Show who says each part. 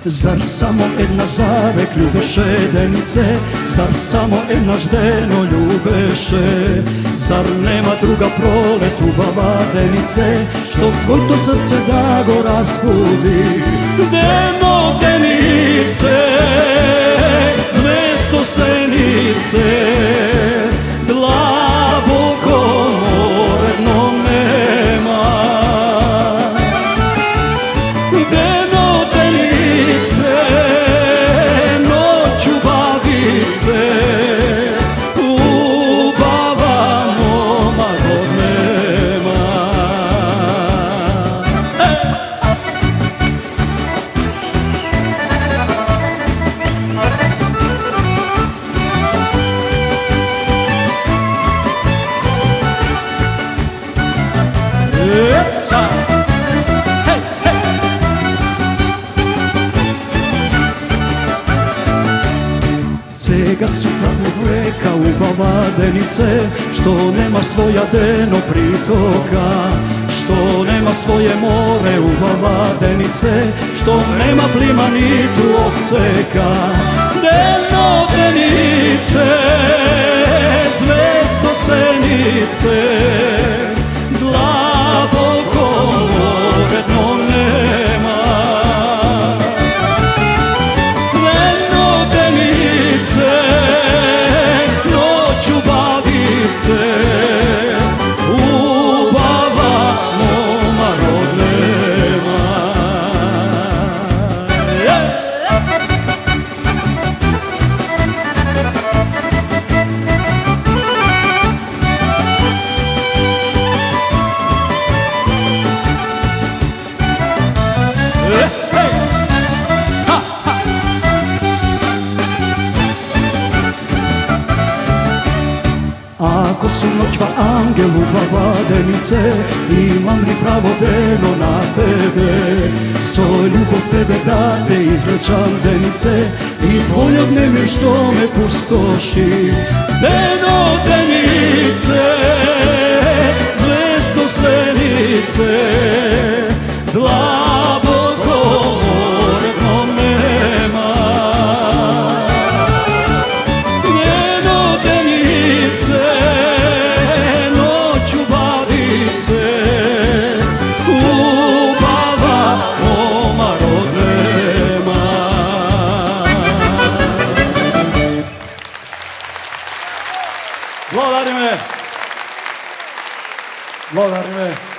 Speaker 1: Zar samo jedna zavek ljubeše denice, zar samo jedna ždeno ljubeše, zar nema druga prolet ljubava denice, što tvoj to srce da go razbudi. Deno denice, zvesto senice, dlaboko moredno nema. Deno denice, noću bavice, ljubava moma god nema. Sega su pravog reka ljubava denice, što nema svoja deno pritoka, što nema svoje more ljubava denice, što nema plima nitu oseka. Deno denice, zvesto senice, dlaboko moredno nema. Deno denice, noću bavice, ljubava moma rod nema. Ako su noćva angel ljubava denice, imam li pravo deno na tebe? Svoj ljubov tebe da te izlečam denice, i tvoj ognjev što me pustoši. Deno denice, zvesto senice, dlaboko moredno nema. Deno denice, noću bavice, ljubava moma rod nema. Благодарим.